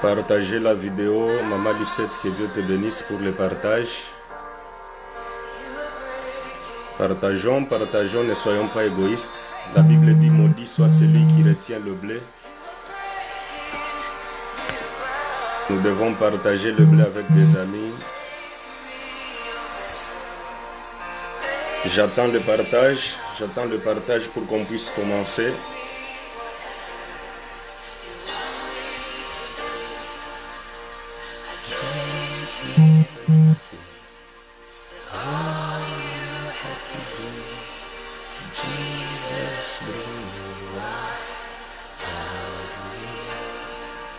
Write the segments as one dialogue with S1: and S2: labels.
S1: Partagez la vidéo. Maman Lucette, que Dieu te bénisse pour le partage. Partageons, partageons, ne soyons pas égoïstes. La Bible dit, maudit soit celui qui retient le blé. Nous devons partager le blé avec des amis. J'attends le partage pour qu'on puisse commencer.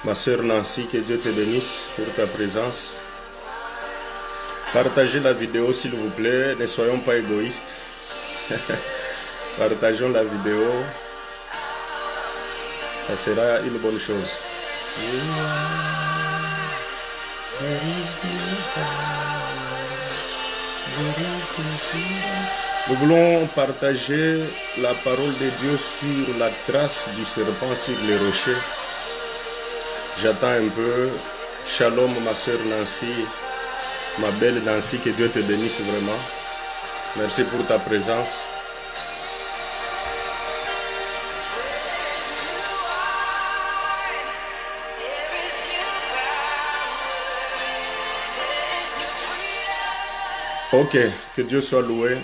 S1: Ma sœur Nancy, que Dieu te bénisse pour ta présence. Partagez la vidéo s'il vous plaît, ne soyons pas égoïstes. Partageons la vidéo. Ça sera une bonne chose. Nous voulons partager la parole de Dieu sur la trace du serpent sur les rochers. J'attends un peu. Shalom ma sœur Nancy, ma belle Nancy, que Dieu te bénisse vraiment. Merci pour ta présence. Ok, que Dieu soit loué.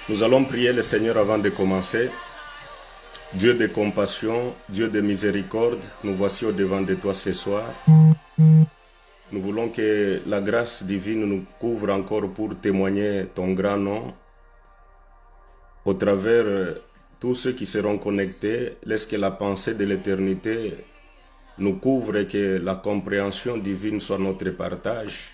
S1: Nous allons prier le Seigneur avant de commencer. Dieu de compassion, Dieu de miséricorde, nous voici au devant de toi ce soir. Nous voulons que la grâce divine nous couvre encore pour témoigner ton grand nom. Au travers tous ceux qui seront connectés, laisse que la pensée de l'éternité nous couvre et que la compréhension divine soit notre partage.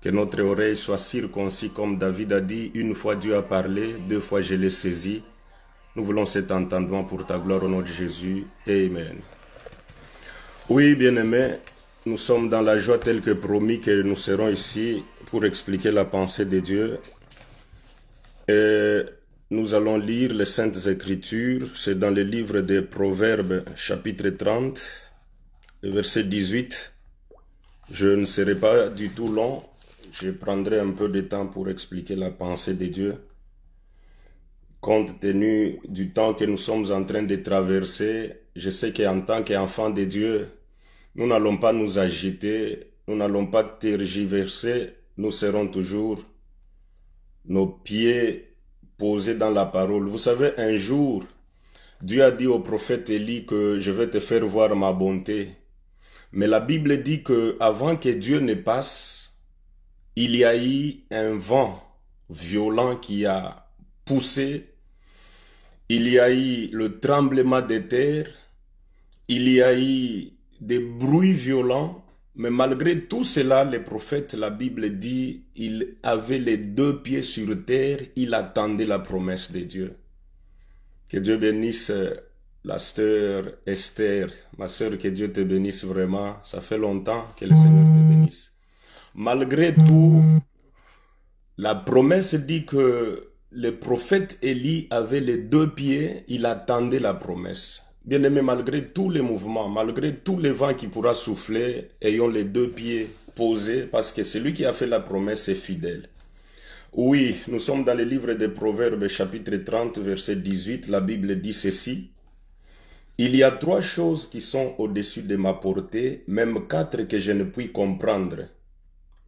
S1: Que notre oreille soit circoncis comme David a dit, une fois Dieu a parlé, deux fois je l'ai saisi. Nous voulons cet entendement pour ta gloire au nom de Jésus. Amen. Oui, bien-aimés, nous sommes dans la joie telle que promis que nous serons ici pour expliquer la pensée de Dieu. Et nous allons lire les Saintes Écritures. C'est dans le livre des Proverbes, chapitre 30, verset 18. Je ne serai pas du tout long. Je prendrai un peu de temps pour expliquer la pensée de Dieu. Compte tenu du temps que nous sommes en train de traverser, je sais qu'en tant qu'enfants de Dieu, nous n'allons pas nous agiter, nous n'allons pas tergiverser, nous serons toujours nos pieds posés dans la parole. Vous savez, un jour, Dieu a dit au prophète Élie que je vais te faire voir ma bonté. Mais la Bible dit que avant que Dieu ne passe, il y a eu un vent violent qui a poussé. Il y a eu le tremblement de terre, il y a eu des bruits violents, mais malgré tout cela, les prophètes, la Bible dit, il avait les deux pieds sur terre, il attendait la promesse de Dieu. Que Dieu bénisse la sœur Esther, ma sœur, que Dieu te bénisse vraiment, ça fait longtemps que le Seigneur te bénisse. Malgré tout, la promesse dit que le prophète Élie avait les deux pieds, il attendait la promesse. Bien aimé, malgré tous les mouvements, malgré tous les vents qui pourra souffler, ayons les deux pieds posés, parce que celui qui a fait la promesse est fidèle. Oui, nous sommes dans le livre des Proverbes, chapitre 30, verset 18, la Bible dit ceci. Il y a trois choses qui sont au-dessus de ma portée, même quatre que je ne puis comprendre.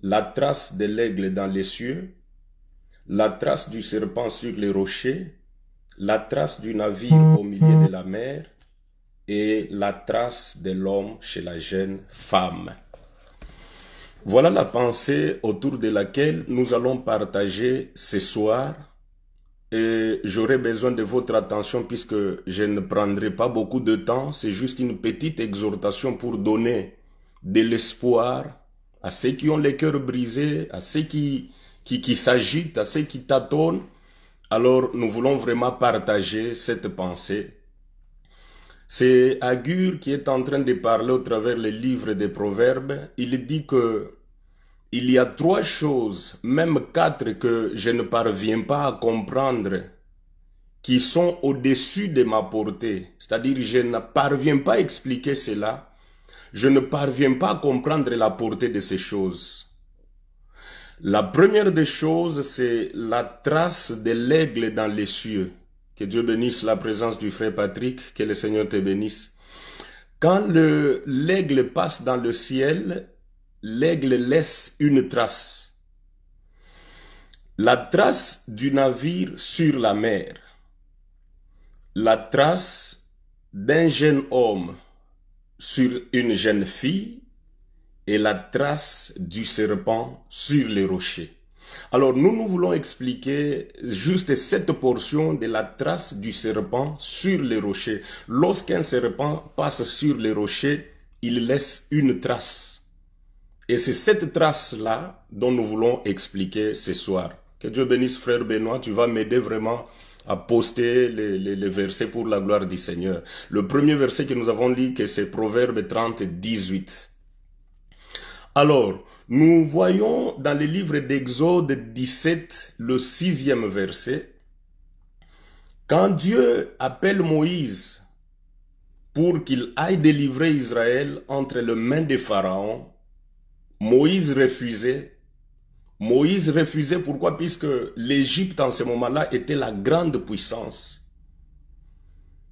S1: La trace de l'aigle dans les cieux, la trace du serpent sur les rochers, la trace du navire au milieu de la mer et la trace de l'homme chez la jeune femme. Voilà la pensée autour de laquelle nous allons partager ce soir et j'aurai besoin de votre attention puisque je ne prendrai pas beaucoup de temps, c'est juste une petite exhortation pour donner de l'espoir à ceux qui ont les cœurs brisés, à ceux qui s'agitent, à ceux qui tâtonnent. Alors nous voulons vraiment partager cette pensée. C'est Agur qui est en train de parler au travers le livre des Proverbes. Il dit que il y a trois choses, même quatre, que je ne parviens pas à comprendre, qui sont au-dessus de ma portée. C'est-à-dire, je ne parviens pas à expliquer cela. Je ne parviens pas à comprendre la portée de ces choses. La première des choses, c'est la trace de l'aigle dans les cieux. Que Dieu bénisse la présence du frère Patrick, que le Seigneur te bénisse. Quand l'aigle passe dans le ciel, l'aigle laisse une trace. La trace du navire sur la mer. La trace d'un jeune homme sur une jeune fille et la trace du serpent sur les rochers. Alors nous voulons expliquer juste cette portion de la trace du serpent sur les rochers. Lorsqu'un serpent passe sur les rochers, il laisse une trace. Et c'est cette trace-là dont nous voulons expliquer ce soir. Que Dieu bénisse frère Benoît, tu vas m'aider vraiment à poster les versets pour la gloire du Seigneur. Le premier verset que nous avons lu, c'est Proverbe 30, 18. Alors, nous voyons dans le livre d'Exode 17, le 6e verset, quand Dieu appelle Moïse pour qu'il aille délivrer Israël entre les mains de Pharaon, Moïse refusait. Moïse refusait, pourquoi? Puisque l'Égypte en ce moment-là était la grande puissance.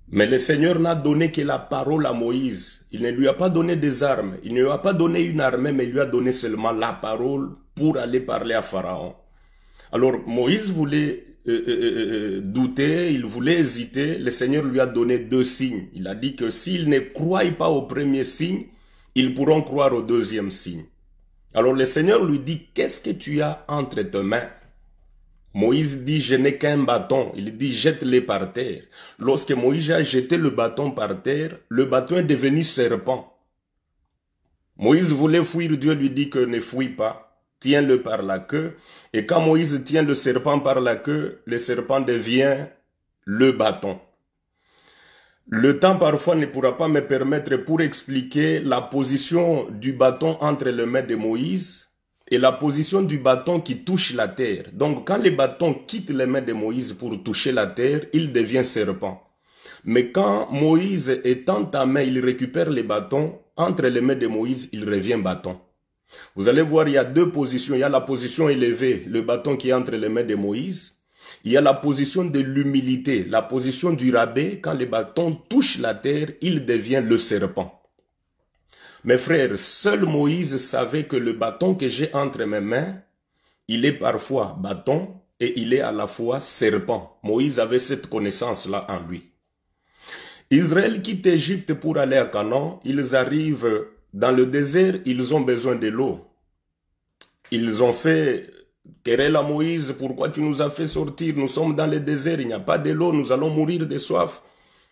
S1: Mais le Seigneur n'a donné que la parole à Moïse. Il ne lui a pas donné des armes. Il ne lui a pas donné une armée, mais il lui a donné seulement la parole pour aller parler à Pharaon. Alors Moïse voulait douter, il voulait hésiter. Le Seigneur lui a donné 2 signes. Il a dit que s'ils ne croient pas au premier signe, ils pourront croire au deuxième signe. Alors le Seigneur lui dit, qu'est-ce que tu as entre tes mains? Moïse dit, je n'ai qu'un bâton. Il dit, jette-le par terre. Lorsque Moïse a jeté le bâton par terre, le bâton est devenu serpent. Moïse voulait fuir, Dieu lui dit que ne fuis pas. Tiens-le par la queue. Et quand Moïse tient le serpent par la queue, le serpent devient le bâton. Le temps parfois ne pourra pas me permettre pour expliquer la position du bâton entre les mains de Moïse et la position du bâton qui touche la terre. Donc quand le bâton quitte les mains de Moïse pour toucher la terre, il devient serpent. Mais quand Moïse étend ta main, il récupère le bâton, entre les mains de Moïse, il revient bâton. Vous allez voir, il y a 2 positions. Il y a la position élevée, le bâton qui est entre les mains de Moïse. Il y a la position de l'humilité, la position du rabais. Quand le bâton touche la terre, il devient le serpent. Mes frères, seul Moïse savait que le bâton que j'ai entre mes mains, il est parfois bâton et il est à la fois serpent. Moïse avait cette connaissance-là en lui. Israël quitte Égypte pour aller à Canaan. Ils arrivent dans le désert, ils ont besoin de l'eau. Ils ont fait querelle à Moïse, pourquoi tu nous as fait sortir? Nous sommes dans le désert, il n'y a pas de l'eau, nous allons mourir de soif.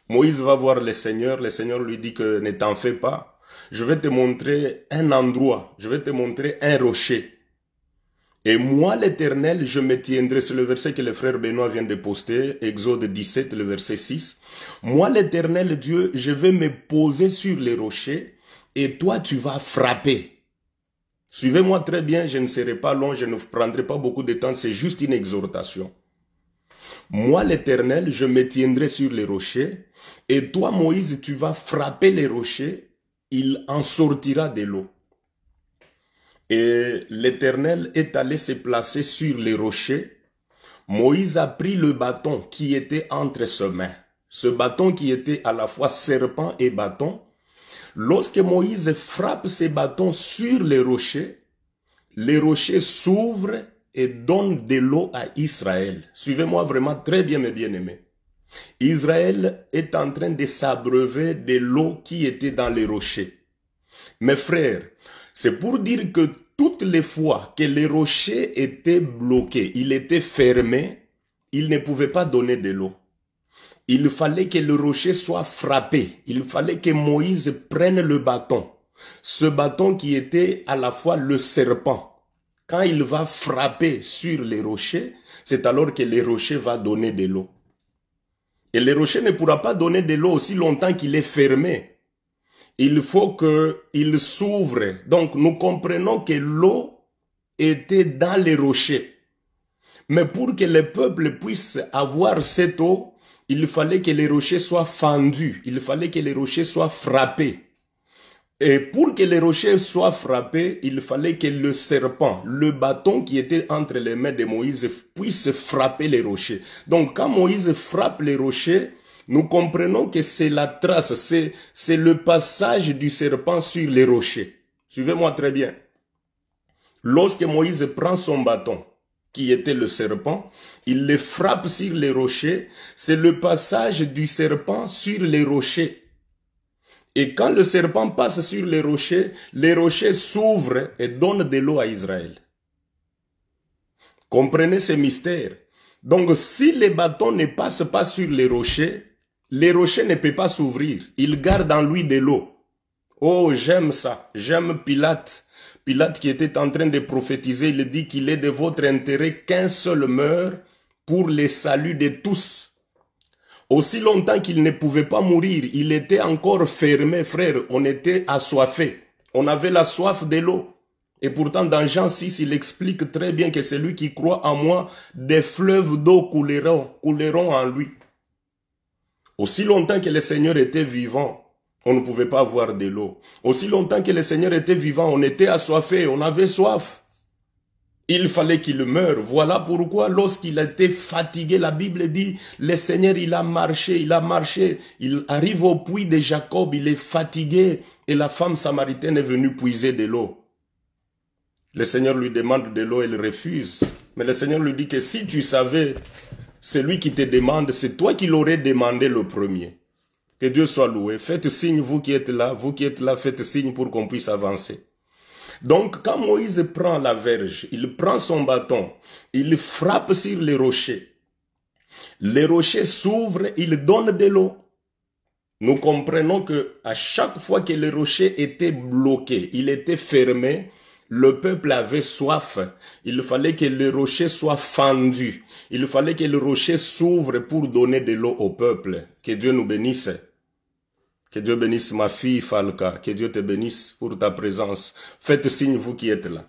S1: Moïse va voir le Seigneur lui dit que ne t'en fais pas. Je vais te montrer un endroit, je vais te montrer un rocher. Et moi l'Éternel, je me tiendrai, c'est le verset que le frère Benoît vient de poster, Exode 17, le verset 6. Moi l'Éternel Dieu, je vais me poser sur les rochers et toi tu vas frapper. Suivez-moi très bien, je ne serai pas long, je ne vous prendrai pas beaucoup de temps, c'est juste une exhortation. Moi l'Éternel, je me tiendrai sur les rochers, et toi Moïse, tu vas frapper les rochers, il en sortira de l'eau. Et l'Éternel est allé se placer sur les rochers. Moïse a pris le bâton qui était entre ses mains. Ce bâton qui était à la fois serpent et bâton. Lorsque Moïse frappe ses bâtons sur les rochers s'ouvrent et donnent de l'eau à Israël. Suivez-moi vraiment très bien mes bien-aimés. Israël est en train de s'abreuver de l'eau qui était dans les rochers. Mes frères, c'est pour dire que toutes les fois que les rochers étaient bloqués, ils étaient fermés, ils ne pouvaient pas donner de l'eau. Il fallait que le rocher soit frappé. Il fallait que Moïse prenne le bâton. Ce bâton qui était à la fois le serpent. Quand il va frapper sur les rochers, c'est alors que le rocher va donner de l'eau. Et le rocher ne pourra pas donner de l'eau aussi longtemps qu'il est fermé. Il faut qu'il s'ouvre. Donc nous comprenons que l'eau était dans les rochers. Mais pour que le peuple puisse avoir cette eau, il fallait que les rochers soient fendus, il fallait que les rochers soient frappés. Et pour que les rochers soient frappés, il fallait que le serpent, le bâton qui était entre les mains de Moïse, puisse frapper les rochers. Donc quand Moïse frappe les rochers, nous comprenons que c'est la trace, c'est le passage du serpent sur les rochers. Suivez-moi très bien. Lorsque Moïse prend son bâton, qui était le serpent, il le frappe sur les rochers, c'est le passage du serpent sur les rochers. Et quand le serpent passe sur les rochers s'ouvrent et donnent de l'eau à Israël. Comprenez ce mystère. Donc si les bâtons ne passent pas sur les rochers ne peuvent pas s'ouvrir. Ils gardent en lui de l'eau. Oh, j'aime ça. J'aime Pilate. Pilate qui était en train de prophétiser, il dit qu'il est de votre intérêt qu'un seul meure pour le salut de tous. Aussi longtemps qu'il ne pouvait pas mourir, il était encore fermé, frère. On était assoiffé. On avait la soif de l'eau. Et pourtant, dans Jean 6, il explique très bien que celui qui croit en moi, des fleuves d'eau couleront en lui. Aussi longtemps que le Seigneur était vivant, on ne pouvait pas avoir de l'eau. Aussi longtemps que le Seigneur était vivant, on était assoiffé, on avait soif. Il fallait qu'il meure. Voilà pourquoi lorsqu'il a été fatigué, la Bible dit, le Seigneur, il a marché. Il arrive au puits de Jacob, il est fatigué. Et la femme samaritaine est venue puiser de l'eau. Le Seigneur lui demande de l'eau, elle refuse. Mais le Seigneur lui dit que si tu savais, celui qui te demande, c'est toi qui l'aurais demandé le premier. Que Dieu soit loué. Faites signe, vous qui êtes là, faites signe pour qu'on puisse avancer. Donc, quand Moïse prend la verge, il prend son bâton, il frappe sur les rochers. Les rochers s'ouvrent, il donne de l'eau. Nous comprenons que à chaque fois que le rocher était bloqué, il était fermé, le peuple avait soif. Il fallait que le rocher soit fendu. Il fallait que le rocher s'ouvre pour donner de l'eau au peuple. Que Dieu nous bénisse. Que Dieu bénisse ma fille Falca. Que Dieu te bénisse pour ta présence. Faites signe, vous qui êtes là.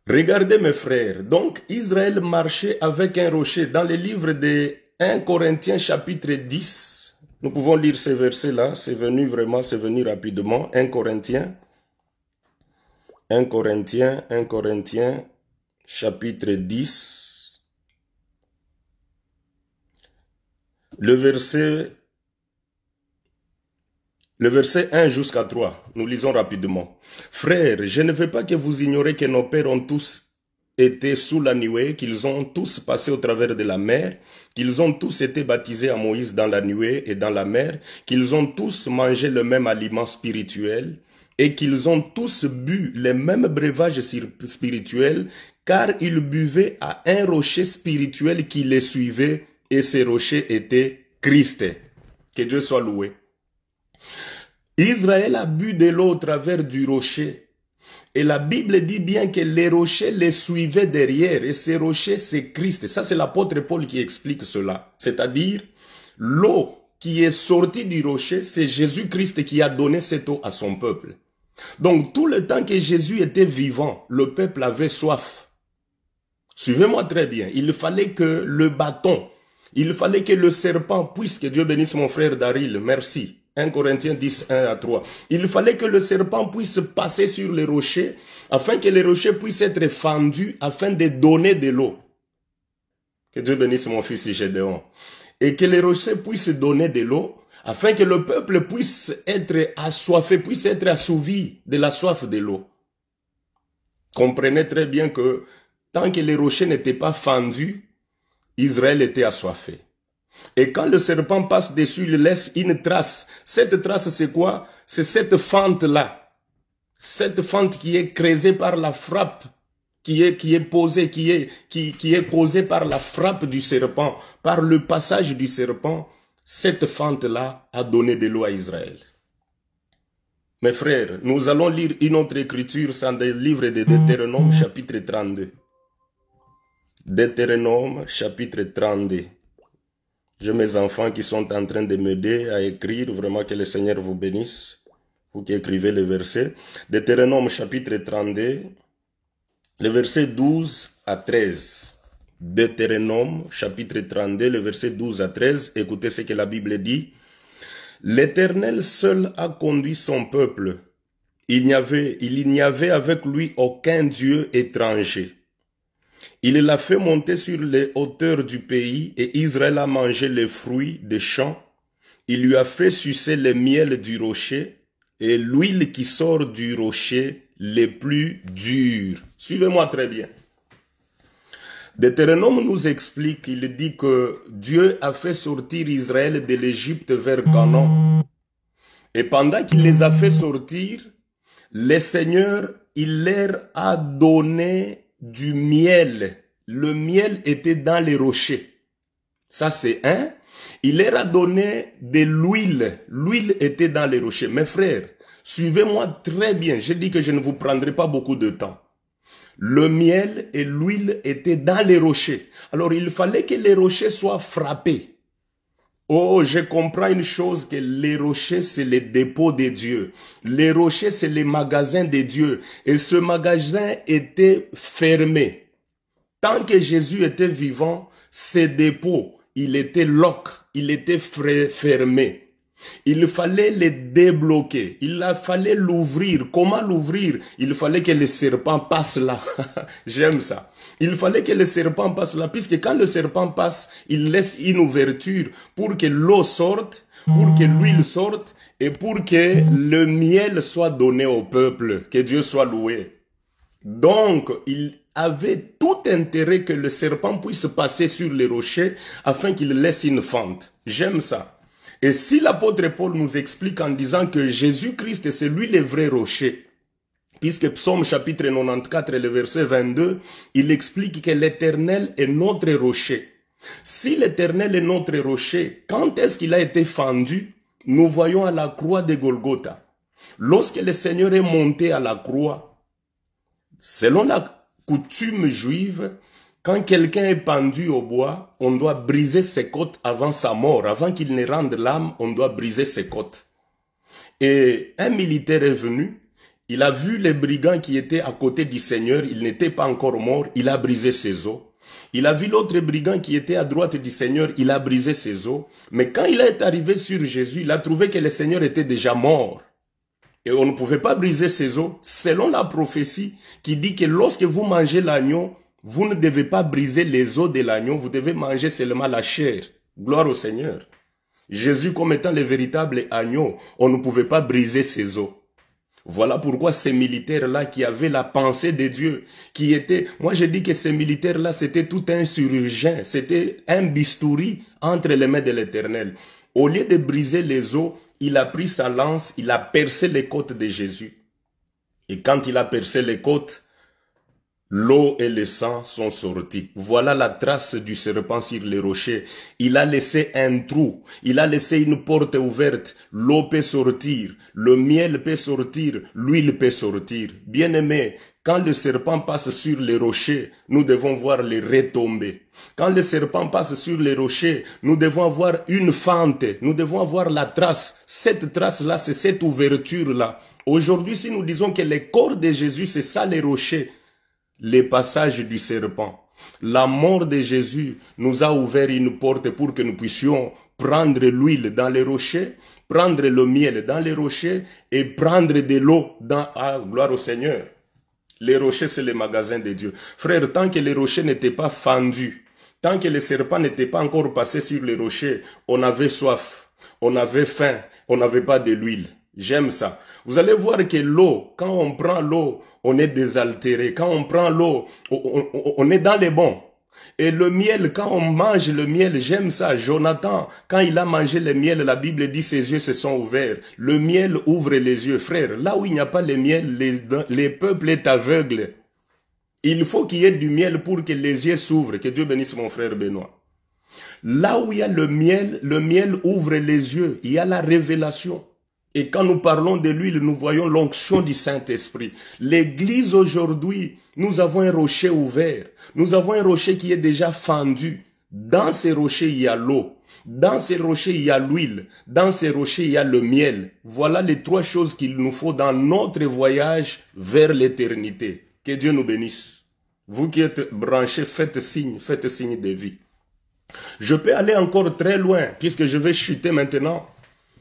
S1: Regardez mes frères. Donc, Israël marchait avec un rocher. Dans le livre de 1 Corinthiens chapitre 10, nous pouvons lire ces versets-là. C'est venu rapidement. 1 Corinthiens chapitre 10. Le verset 1 jusqu'à 3, nous lisons rapidement. Frères, je ne veux pas que vous ignorez que nos pères ont tous été sous la nuée, qu'ils ont tous passé au travers de la mer, qu'ils ont tous été baptisés à Moïse dans la nuée et dans la mer, qu'ils ont tous mangé le même aliment spirituel et qu'ils ont tous bu les mêmes breuvages spirituels, car ils buvaient à un rocher spirituel qui les suivait et ce rocher était Christ. Que Dieu soit loué. Israël a bu de l'eau au travers du rocher. Et la Bible dit bien que les rochers les suivaient derrière. Et ces rochers, c'est Christ. Ça, c'est l'apôtre Paul qui explique cela. C'est-à-dire, l'eau qui est sortie du rocher, c'est Jésus-Christ qui a donné cette eau à son peuple. Donc, tout le temps que Jésus était vivant, le peuple avait soif. Suivez-moi très bien. Il fallait que le bâton, il fallait que le serpent puisse, que Dieu bénisse mon frère Daryl, merci. 1 Corinthiens 10, 1 à 3. Il fallait que le serpent puisse passer sur les rochers, afin que les rochers puissent être fendus, afin de donner de l'eau. Que Dieu bénisse mon fils Gédéon. Et que les rochers puissent donner de l'eau, afin que le peuple puisse être assoiffé, puisse être assouvi de la soif de l'eau. Comprenez très bien que tant que les rochers n'étaient pas fendus, Israël était assoiffé. Et quand le serpent passe dessus, il laisse une trace. Cette trace, c'est quoi? C'est cette fente-là. Cette fente qui est creusée par la frappe, qui est causée par la frappe du serpent, par le passage du serpent. Cette fente-là a donné de l'eau à Israël. Mes frères, nous allons lire une autre écriture dans le livre de Deutéronome, chapitre 32. Deutéronome, chapitre 32. J'ai mes enfants qui sont en train de m'aider à écrire. Vraiment que le Seigneur vous bénisse. Vous qui écrivez les versets. Deutéronome chapitre 32, le verset 12 à 13. Deutéronome, chapitre 32, le verset 12 à 13. Écoutez ce que la Bible dit. L'Éternel seul a conduit son peuple. Il n'y avait avec lui aucun Dieu étranger. Il l'a fait monter sur les hauteurs du pays et Israël a mangé les fruits des champs. Il lui a fait sucer le miel du rocher et l'huile qui sort du rocher les plus durs. Suivez-moi très bien. Deutéronome nous explique, il dit que Dieu a fait sortir Israël de l'Égypte vers Canaan. Et pendant qu'il les a fait sortir, le Seigneur, il leur a donné du miel. Le miel était dans les rochers. Ça c'est un. Il leur a donné de l'huile. L'huile était dans les rochers. Mes frères, suivez-moi très bien. Je dis que je ne vous prendrai pas beaucoup de temps. Le miel et l'huile étaient dans les rochers. Alors il fallait que les rochers soient frappés. Oh, je comprends une chose, que les rochers, c'est les dépôts de Dieu. Les rochers, c'est les magasins de Dieu. Et ce magasin était fermé. Tant que Jésus était vivant, ces dépôts, il était lock, il était fermé. Il fallait les débloquer, il fallait l'ouvrir. Comment l'ouvrir? Il fallait que le serpent passe là. J'aime ça. Il fallait que le serpent passe là, puisque quand le serpent passe, il laisse une ouverture pour que l'eau sorte, pour que l'huile sorte et pour que le miel soit donné au peuple. Que Dieu soit loué. Donc, il avait tout intérêt que le serpent puisse passer sur les rochers afin qu'il laisse une fente. J'aime ça. Et si l'apôtre Paul nous explique en disant que Jésus-Christ, c'est lui le vrai rocher, puisque Psaume chapitre 94, le verset 22, il explique que l'Éternel est notre rocher. Si l'Éternel est notre rocher, quand est-ce qu'il a été fendu? Nous voyons à la croix de Golgotha. Lorsque le Seigneur est monté à la croix, selon la coutume juive, quand quelqu'un est pendu au bois, on doit briser ses côtes avant sa mort. Avant qu'il ne rende l'âme, on doit briser ses côtes. Et un militaire est venu, il a vu les brigands qui étaient à côté du Seigneur, il n'était pas encore mort, il a brisé ses os. Il a vu l'autre brigand qui était à droite du Seigneur, il a brisé ses os. Mais quand il est arrivé sur Jésus, il a trouvé que le Seigneur était déjà mort. Et on ne pouvait pas briser ses os, selon la prophétie qui dit que lorsque vous mangez l'agneau, vous ne devez pas briser les os de l'agneau, vous devez manger seulement la chair. Gloire au Seigneur. Jésus comme étant le véritable agneau, on ne pouvait pas briser ses os. Voilà pourquoi ces militaires-là qui avaient la pensée de Dieu, qui étaient... Moi je dis que ces militaires-là, c'était tout un chirurgien, c'était un bistouri entre les mains de l'Éternel. Au lieu de briser les os, il a pris sa lance, il a percé les côtes de Jésus. Et quand il a percé les côtes, l'eau et le sang sont sortis. Voilà la trace du serpent sur les rochers. Il a laissé un trou. Il a laissé une porte ouverte. L'eau peut sortir. Le miel peut sortir. L'huile peut sortir. Bien-aimé, quand le serpent passe sur les rochers, nous devons voir les retombées. Quand le serpent passe sur les rochers, nous devons avoir une fente. Nous devons avoir la trace. Cette trace-là, c'est cette ouverture-là. Aujourd'hui, si nous disons que le corps de Jésus, c'est ça les rochers, les passages du serpent. La mort de Jésus nous a ouvert une porte pour que nous puissions prendre l'huile dans les rochers, prendre le miel dans les rochers et prendre de l'eau dans... Ah, gloire au Seigneur. Les rochers, c'est le magasin de Dieu. Frère, tant que les rochers n'étaient pas fendus, tant que le serpent n'était pas encore passé sur les rochers, on avait soif, on avait faim, on n'avait pas de l'huile. J'aime ça. Vous allez voir que l'eau, quand on prend l'eau, on est désaltéré. Quand on prend l'eau, on est dans les bons. Et le miel, quand on mange le miel, j'aime ça. Jonathan, quand il a mangé le miel, la Bible dit ses yeux se sont ouverts. Le miel ouvre les yeux. Frère, là où il n'y a pas le miel, les peuples est aveugle. Il faut qu'il y ait du miel pour que les yeux s'ouvrent. Que Dieu bénisse mon frère Benoît. Là où il y a le miel ouvre les yeux. Il y a la révélation. Et quand nous parlons de l'huile, nous voyons l'onction du Saint-Esprit. L'église aujourd'hui, nous avons un rocher ouvert. Nous avons un rocher qui est déjà fendu. Dans ces rochers, il y a l'eau. Dans ces rochers, il y a l'huile. Dans ces rochers, il y a le miel. Voilà les trois choses qu'il nous faut dans notre voyage vers l'éternité. Que Dieu nous bénisse. Vous qui êtes branchés, faites signe de vie. Je peux aller encore très loin, puisque je vais chuter maintenant,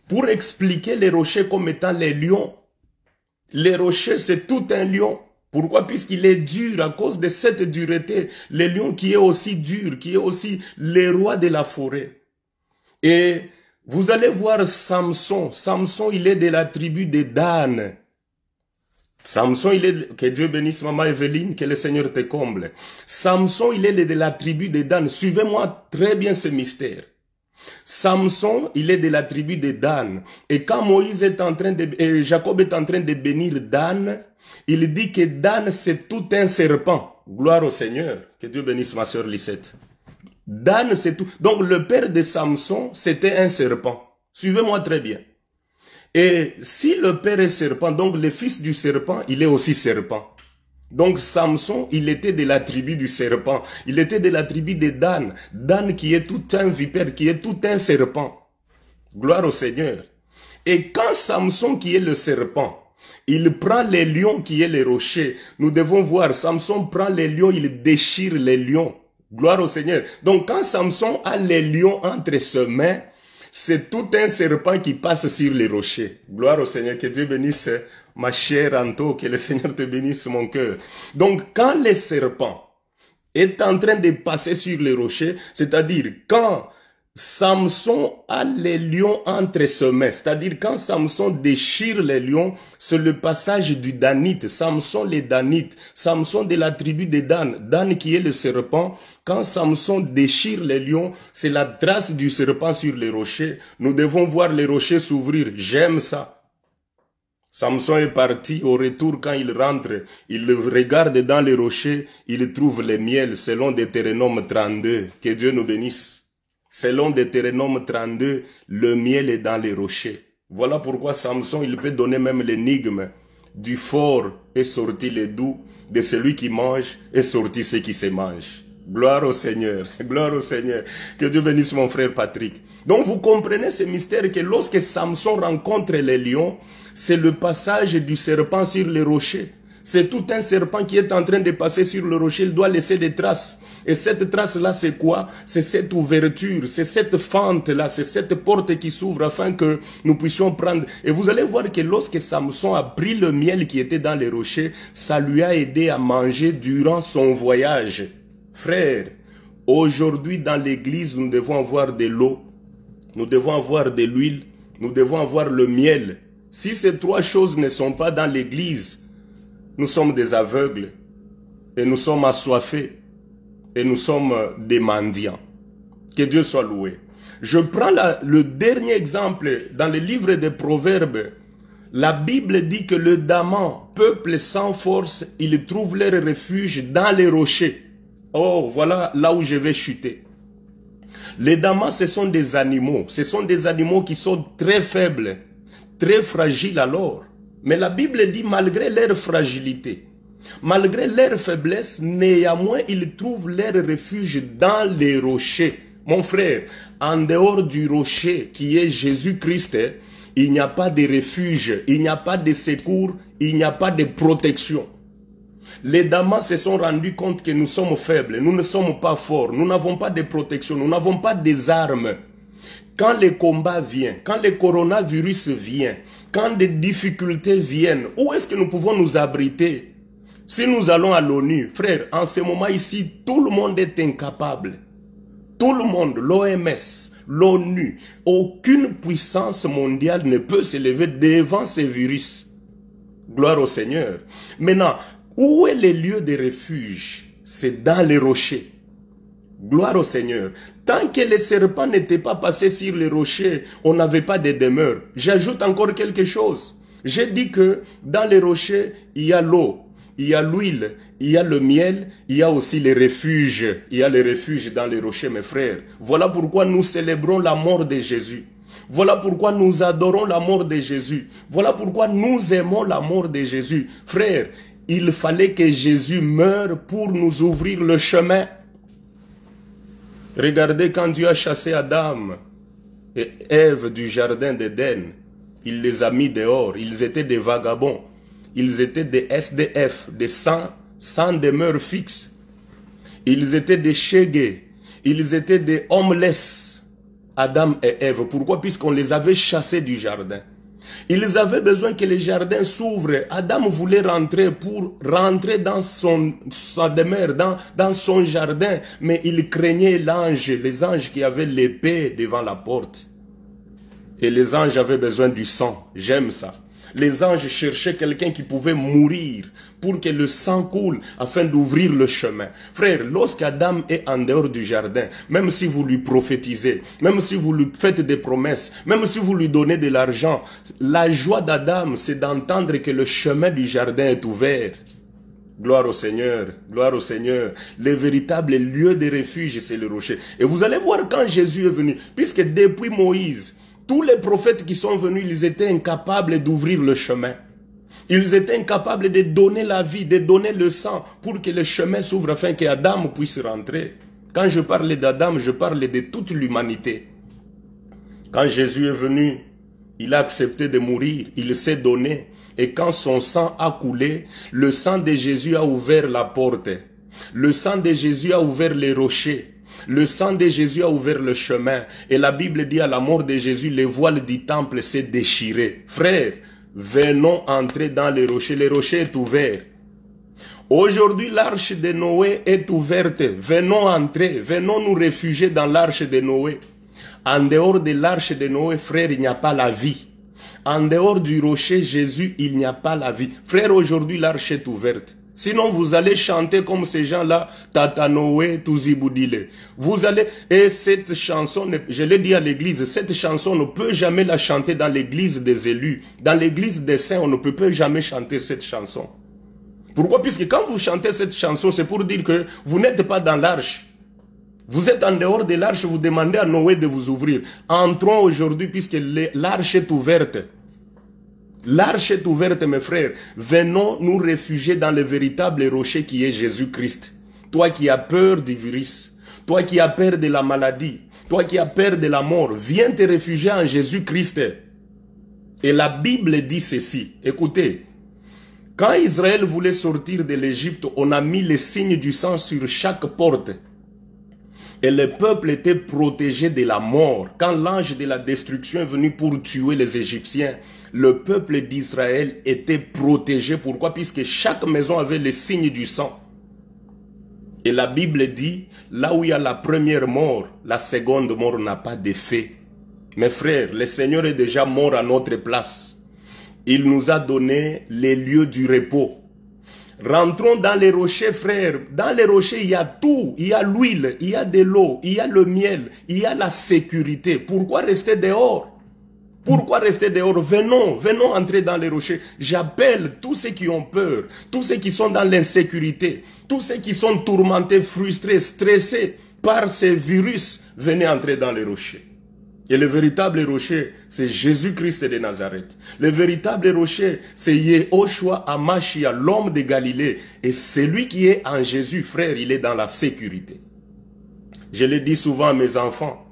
S1: pour expliquer les rochers comme étant les lions. Les rochers, c'est tout un lion. Pourquoi? Puisqu'il est dur à cause de cette dureté. Le lion qui est aussi dur, qui est aussi le roi de la forêt. Et vous allez voir Samson. Samson, il est de la tribu de Dan. Samson, il est, que Dieu bénisse maman Evelyne, que le Seigneur te comble. Samson, il est de la tribu de Dan. Suivez-moi très bien ce mystère. Samson, il est de la tribu de Dan. Et quand Moïse est en train de, Jacob est en train de bénir Dan, il dit que Dan, c'est tout un serpent. Gloire au Seigneur. Que Dieu bénisse ma sœur Lisette. Dan, c'est tout. Donc, le père de Samson, c'était un serpent. Suivez-moi très bien. Et si le père est serpent, donc le fils du serpent, il est aussi serpent. Donc Samson, il était de la tribu du serpent. Il était de la tribu de Dan. Dan qui est tout un vipère, qui est tout un serpent. Gloire au Seigneur. Et quand Samson qui est le serpent, il prend les lions qui est les rochers. Nous devons voir, Samson prend les lions, il déchire les lions. Gloire au Seigneur. Donc quand Samson a les lions entre ses mains, c'est tout un serpent qui passe sur les rochers. Gloire au Seigneur, que Dieu bénisse ma chère Anto, que le Seigneur te bénisse mon cœur. Donc quand le serpent est en train de passer sur les rochers, c'est-à-dire quand Samson a les lions entre ses mains, c'est-à-dire quand Samson déchire les lions, c'est le passage du Danite, Samson les Danites, Samson de la tribu de Dan, Dan qui est le serpent. Quand Samson déchire les lions, c'est la trace du serpent sur les rochers. Nous devons voir les rochers s'ouvrir. J'aime ça. Samson est parti. Au retour, quand il rentre, il regarde dans les rochers, il trouve le miel selon Deutéronome 32. Que Dieu nous bénisse. Selon Deutéronome 32, le miel est dans les rochers. Voilà pourquoi Samson, il peut donner même l'énigme. Du fort est sorti le doux, de celui qui mange est sorti ce qui se mange. Gloire au Seigneur, gloire au Seigneur. Que Dieu bénisse mon frère Patrick. Donc vous comprenez ce mystère que lorsque Samson rencontre les lions, c'est le passage du serpent sur les rochers. C'est tout un serpent qui est en train de passer sur le rocher, il doit laisser des traces. Et cette trace-là, c'est quoi? C'est cette ouverture, c'est cette fente-là, c'est cette porte qui s'ouvre afin que nous puissions prendre. Et vous allez voir que lorsque Samson a pris le miel qui était dans les rochers, ça lui a aidé à manger durant son voyage. Frères, aujourd'hui dans l'église, nous devons avoir de l'eau, nous devons avoir de l'huile, nous devons avoir le miel. Si ces trois choses ne sont pas dans l'église, nous sommes des aveugles et nous sommes assoiffés et nous sommes des mendiants. Que Dieu soit loué. Je prends le dernier exemple dans le livre des Proverbes. La Bible dit que le Daman, peuple sans force, il trouve leur refuge dans les rochers. Oh, voilà là où je vais chuter. Les Damans, ce sont des animaux. Ce sont des animaux qui sont très faibles, très fragiles alors. Mais la Bible dit, malgré leur fragilité, malgré leur faiblesse, néanmoins, ils trouvent leur refuge dans les rochers. Mon frère, en dehors du rocher qui est Jésus-Christ, il n'y a pas de refuge, il n'y a pas de secours, il n'y a pas de protection. Les Damans se sont rendus compte que nous sommes faibles, nous ne sommes pas forts, nous n'avons pas de protection, nous n'avons pas des armes. Quand les combats viennent, quand le coronavirus vient, quand des difficultés viennent, où est-ce que nous pouvons nous abriter? Si nous allons à l'ONU, frère, en ce moment ici, tout le monde est incapable. Tout le monde, l'OMS, l'ONU, aucune puissance mondiale ne peut s'élever devant ces virus. Gloire au Seigneur. Maintenant, où est le lieu de refuge? C'est dans les rochers. Gloire au Seigneur. Tant que les serpents n'étaient pas passés sur les rochers, on n'avait pas de demeure. J'ajoute encore quelque chose. J'ai dit que dans les rochers, il y a l'eau, il y a l'huile, il y a le miel, il y a aussi les refuges. Il y a les refuges dans les rochers, mes frères. Voilà pourquoi nous célébrons la mort de Jésus. Voilà pourquoi nous adorons la mort de Jésus. Voilà pourquoi nous aimons la mort de Jésus. Frères, il fallait que Jésus meure pour nous ouvrir le chemin. Regardez quand Dieu a chassé Adam et Ève du jardin d'Éden, il les a mis dehors, ils étaient des vagabonds, ils étaient des SDF, des sans demeure fixe. Ils étaient des shégés. Ils étaient des homeless. Adam et Ève. Pourquoi? Puisqu'on les avait chassés du jardin. Ils avaient besoin que le jardin s'ouvre. Adam voulait rentrer pour rentrer dans sa demeure, dans son jardin. Mais il craignait l'ange, les anges qui avaient l'épée devant la porte. Et les anges avaient besoin du sang. J'aime ça. Les anges cherchaient quelqu'un qui pouvait mourir pour que le sang coule afin d'ouvrir le chemin. Frère, lorsqu'Adam est en dehors du jardin, même si vous lui prophétisez, même si vous lui faites des promesses, même si vous lui donnez de l'argent, la joie d'Adam, c'est d'entendre que le chemin du jardin est ouvert. Gloire au Seigneur, gloire au Seigneur. Le véritable lieu de refuge, c'est le rocher. Et vous allez voir quand Jésus est venu, puisque depuis Moïse, tous les prophètes qui sont venus, ils étaient incapables d'ouvrir le chemin. Ils étaient incapables de donner la vie, de donner le sang pour que le chemin s'ouvre afin qu'Adam puisse rentrer. Quand je parle d'Adam, je parle de toute l'humanité. Quand Jésus est venu, il a accepté de mourir, il s'est donné. Et quand son sang a coulé, le sang de Jésus a ouvert la porte. Le sang de Jésus a ouvert les rochers. Le sang de Jésus a ouvert le chemin. Et la Bible dit à la mort de Jésus, les voiles du temple s'est déchiré. Frère, venons entrer dans les rochers. Le rocher est ouvert. Aujourd'hui, l'arche de Noé est ouverte. Venons entrer. Venons nous réfugier dans l'arche de Noé. En dehors de l'arche de Noé, frère, il n'y a pas la vie. En dehors du rocher Jésus, il n'y a pas la vie. Frère, aujourd'hui, l'arche est ouverte. Sinon, vous allez chanter comme ces gens-là, Tata Noé, Touziboudile. Vous allez, et cette chanson, je l'ai dit à l'église, cette chanson, on ne peut jamais la chanter dans l'église des élus. Dans l'église des saints, on ne peut jamais chanter cette chanson. Pourquoi? Puisque quand vous chantez cette chanson, c'est pour dire que vous n'êtes pas dans l'arche. Vous êtes en dehors de l'arche, vous demandez à Noé de vous ouvrir. Entrons aujourd'hui, puisque l'arche est ouverte. L'arche est ouverte, mes frères. Venons nous réfugier dans le véritable rocher qui est Jésus-Christ. Toi qui as peur du virus, toi qui as peur de la maladie, toi qui as peur de la mort, viens te réfugier en Jésus-Christ. Et la Bible dit ceci. Écoutez, quand Israël voulait sortir de l'Égypte, on a mis les signes du sang sur chaque porte. Et le peuple était protégé de la mort. Quand l'ange de la destruction est venu pour tuer les Égyptiens, le peuple d'Israël était protégé. Pourquoi? Puisque chaque maison avait le signe du sang. Et la Bible dit, là où il y a la première mort, la seconde mort n'a pas d'effet. Mes frères, le Seigneur est déjà mort à notre place. Il nous a donné les lieux du repos. Rentrons dans les rochers, frères. Dans les rochers, il y a tout. Il y a l'huile, il y a de l'eau, il y a le miel, il y a la sécurité. Pourquoi rester dehors? Pourquoi rester dehors? Venons, venons entrer dans les rochers. J'appelle tous ceux qui ont peur, tous ceux qui sont dans l'insécurité, tous ceux qui sont tourmentés, frustrés, stressés par ces virus. Venez entrer dans les rochers. Et le véritable rocher, c'est Jésus-Christ de Nazareth. Le véritable rocher, c'est Yehoshua Hamashia, l'homme de Galilée. Et celui qui est en Jésus, frère, il est dans la sécurité. Je le dis souvent à mes enfants.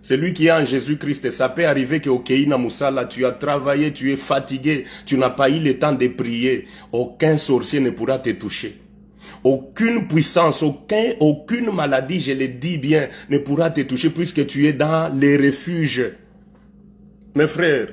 S1: Celui qui est en Jésus-Christ, ça peut arriver qu'au Keïna Moussala, tu as travaillé, tu es fatigué, tu n'as pas eu le temps de prier. Aucun sorcier ne pourra te toucher. Aucune puissance, aucune maladie, je le dis bien, ne pourra te toucher puisque tu es dans les refuges. Mes frères,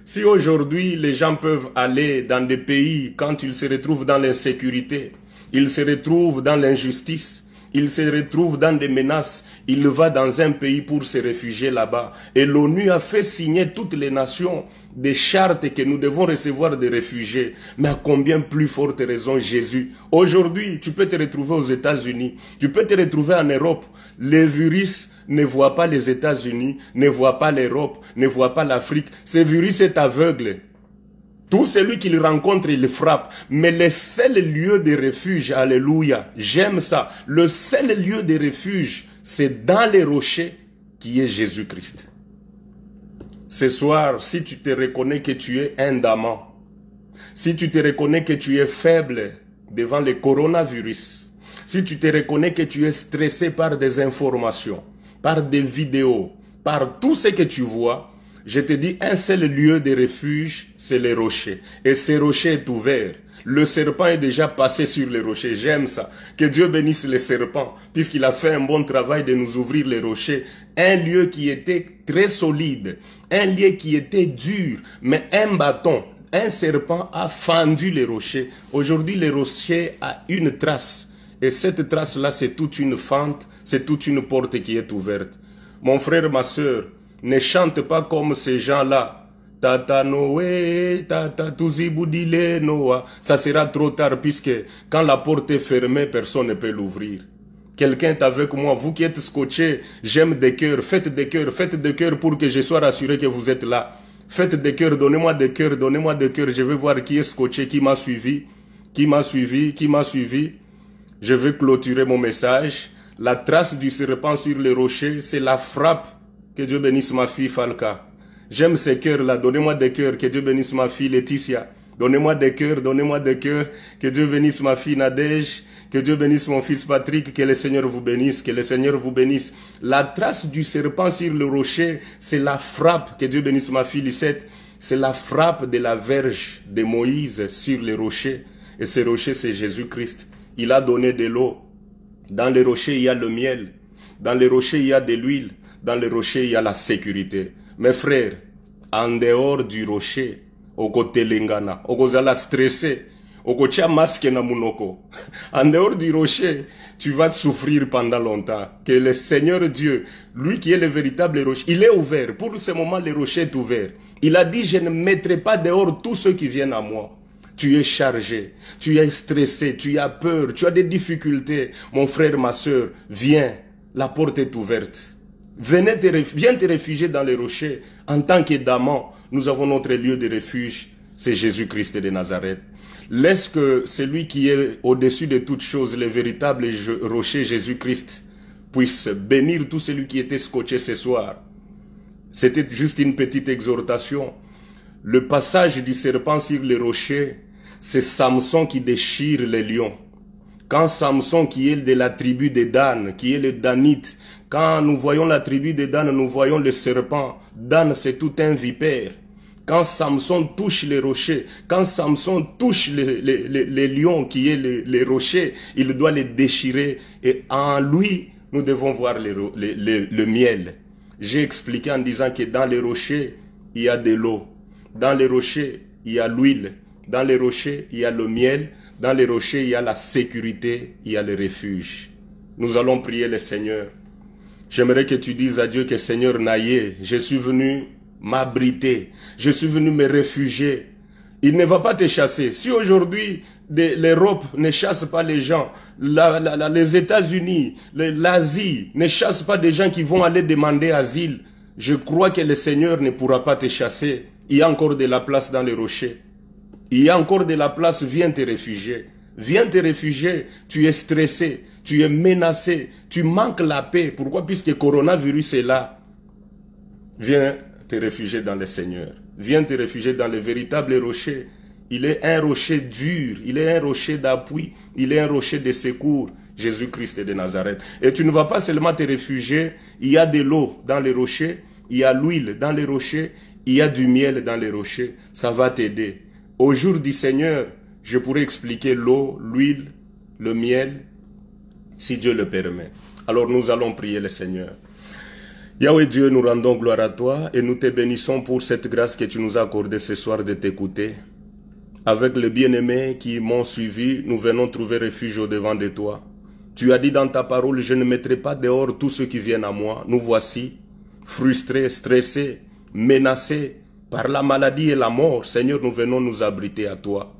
S1: si aujourd'hui les gens peuvent aller dans des pays quand ils se retrouvent dans l'insécurité, ils se retrouvent dans l'injustice, ils se retrouvent dans des menaces, il va dans un pays pour se réfugier là-bas. Et l'ONU a fait signer toutes les nations des chartes que nous devons recevoir des réfugiés. Mais à combien plus forte raison Jésus? Aujourd'hui, tu peux te retrouver aux États-Unis, tu peux te retrouver en Europe. Les virus ne voient pas les États-Unis, ne voient pas l'Europe, ne voient pas l'Afrique. Ce virus est aveugle. Tout celui qu'il rencontre, il frappe. Mais le seul lieu de refuge, alléluia, j'aime ça. Le seul lieu de refuge, c'est dans les rochers qui est Jésus-Christ. Ce soir, si tu te reconnais que tu es indamant, si tu te reconnais que tu es faible devant le coronavirus, si tu te reconnais que tu es stressé par des informations, par des vidéos, par tout ce que tu vois, Je te dis, un seul lieu de refuge, c'est les rochers. Et ce rocher est ouvert. Le serpent est déjà passé sur les rochers. J'aime ça. Que Dieu bénisse les serpents, puisqu'il a fait un bon travail de nous ouvrir les rochers. Un lieu qui était très solide, un lieu qui était dur, mais un bâton, un serpent a fendu les rochers. Aujourd'hui, les rochers ont une trace. Et cette trace-là, c'est toute une fente, c'est toute une porte qui est ouverte. Mon frère, ma soeur, ne chante pas comme ces gens-là. Tata Noé, tata Touziboudile Noah. Ça sera trop tard puisque quand la porte est fermée, personne ne peut l'ouvrir. Quelqu'un est avec moi, vous qui êtes scotché, j'aime des cœurs, faites des cœurs pour que je sois rassuré que vous êtes là. Faites des cœurs, donnez-moi des cœurs, donnez-moi des cœurs. Je vais voir qui est scotché, qui m'a suivi, qui m'a suivi, qui m'a suivi. Je vais clôturer mon message. La trace du serpent sur les rochers, c'est la frappe. Que Dieu bénisse ma fille Falca. J'aime ces cœurs-là. Donnez-moi des cœurs. Que Dieu bénisse ma fille Laetitia. Donnez-moi des cœurs. Donnez-moi des cœurs. Que Dieu bénisse ma fille Nadège. Que Dieu bénisse mon fils Patrick. Que le Seigneur vous bénisse. Que le Seigneur vous bénisse. La trace du serpent sur le rocher, c'est la frappe. Que Dieu bénisse ma fille Lisette. C'est la frappe de la verge de Moïse sur les rochers. Et ce rocher, c'est Jésus-Christ. Il a donné de l'eau. Dans les rochers, il y a le miel. Dans les rochers, il y a de l'huile. Dans les rochers, il y a la sécurité. Mes frères, en dehors du rocher, oko telengana, oko zala stressé, oko tia masque na munoko. En dehors du rocher, tu vas souffrir pendant longtemps. Que le Seigneur Dieu, lui qui est le véritable rocher, il est ouvert. Pour ce moment, le rocher est ouvert. Il a dit, je ne mettrai pas dehors tous ceux qui viennent à moi. Tu es chargé, tu es stressé, tu as peur, tu as des difficultés. Mon frère, ma soeur, viens, la porte est ouverte. Viens te réfugier dans les rochers. En tant qu'Édamant, nous avons notre lieu de refuge, c'est Jésus-Christ de Nazareth. Laisse que celui qui est au-dessus de toutes choses, le véritable rocher Jésus-Christ, puisse bénir tout celui qui était scotché ce soir. C'était juste une petite exhortation. Le passage du serpent sur les rochers, c'est Samson qui déchire les lions. Quand Samson, qui est de la tribu de Dan, qui est le Danite, quand nous voyons la tribu de Dan, nous voyons le serpent. Dan, c'est tout un vipère. Quand Samson touche les rochers, quand Samson touche les lions, qui est les rochers, il doit les déchirer. Et en lui, nous devons voir le miel. J'ai expliqué en disant que dans les rochers, il y a de l'eau. Dans les rochers, il y a l'huile. Dans les rochers, il y a le miel. Dans les rochers, il y a la sécurité, il y a le refuge. Nous allons prier le Seigneur. J'aimerais que tu dises à Dieu que Seigneur Naïe, je suis venu m'abriter. Je suis venu me réfugier. Il ne va pas te chasser. Si aujourd'hui, l'Europe ne chasse pas les gens, les États-Unis, l'Asie ne chasse pas des gens qui vont aller demander asile, je crois que le Seigneur ne pourra pas te chasser. Il y a encore de la place dans les rochers. Il y a encore de la place, viens te réfugier. Viens te réfugier, tu es stressé, tu es menacé, tu manques la paix. Pourquoi? Puisque le coronavirus est là. Viens te réfugier dans le Seigneur. Viens te réfugier dans le véritable rocher. Il est un rocher dur, il est un rocher d'appui, il est un rocher de secours. Jésus-Christ de Nazareth. Et tu ne vas pas seulement te réfugier, il y a de l'eau dans les rochers, il y a l'huile dans les rochers, il y a du miel dans les rochers. Ça va t'aider. Au jour du Seigneur, je pourrais expliquer l'eau, l'huile, le miel, si Dieu le permet. Alors nous allons prier le Seigneur. Yahweh Dieu, nous rendons gloire à toi et nous te bénissons pour cette grâce que tu nous as accordée ce soir de t'écouter. Avec les bien-aimés qui m'ont suivi, nous venons trouver refuge au-devant de toi. Tu as dit dans ta parole, je ne mettrai pas dehors tous ceux qui viennent à moi. Nous voici, frustrés, stressés, menacés par la maladie et la mort. Seigneur, nous venons nous abriter à toi.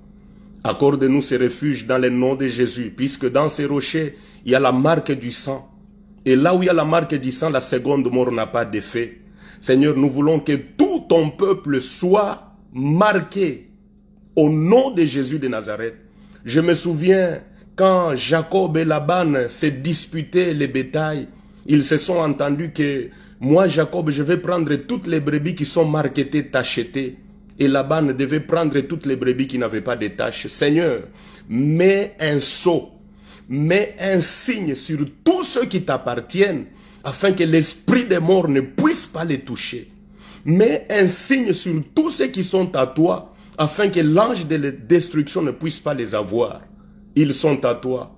S1: Accorde-nous ce refuge dans le nom de Jésus, puisque dans ces rochers, il y a la marque du sang. Et là où il y a la marque du sang, la seconde mort n'a pas d'effet. Seigneur, nous voulons que tout ton peuple soit marqué au nom de Jésus de Nazareth. Je me souviens quand Jacob et Laban se disputaient les bétails, ils se sont entendus que moi, Jacob, je vais prendre toutes les brebis qui sont marquetées, tachetées. Et Laban devait prendre toutes les brebis qui n'avaient pas de taches. Seigneur, mets un sceau, mets un signe sur tous ceux qui t'appartiennent, afin que l'esprit des morts ne puisse pas les toucher. Mets un signe sur tous ceux qui sont à toi, afin que l'ange de la destruction ne puisse pas les avoir. Ils sont à toi.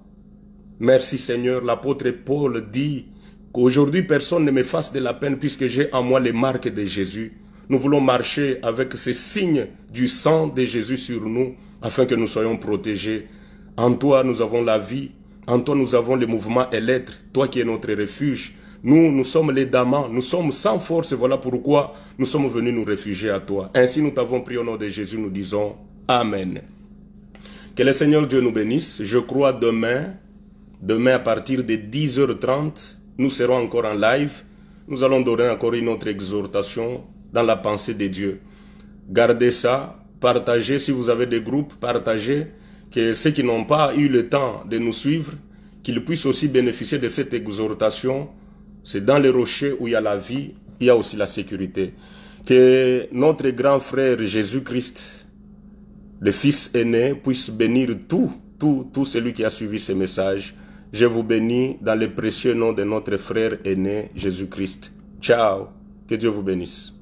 S1: Merci Seigneur. L'apôtre Paul dit qu'aujourd'hui personne ne me fasse de la peine puisque j'ai en moi les marques de Jésus. Nous voulons marcher avec ces signes du sang de Jésus sur nous, afin que nous soyons protégés. En toi, nous avons la vie. En toi, nous avons le mouvement et l'être. Toi qui es notre refuge. Nous sommes les damans. Nous sommes sans force. Voilà pourquoi nous sommes venus nous réfugier à toi. Ainsi, nous t'avons pris au nom de Jésus. Nous disons Amen. Que le Seigneur Dieu nous bénisse. Je crois demain à partir de 10h30, nous serons encore en live. Nous allons donner encore une autre exhortation dans la pensée de Dieu. Gardez ça. Partagez, si vous avez des groupes, partagez, que ceux qui n'ont pas eu le temps de nous suivre, qu'ils puissent aussi bénéficier de cette exhortation. C'est dans les rochers où il y a la vie, il y a aussi la sécurité. Que notre grand frère Jésus-Christ, le Fils aîné, puisse bénir tout celui qui a suivi ce message. Je vous bénis dans le précieux nom de notre frère aîné Jésus-Christ. Ciao, que Dieu vous bénisse.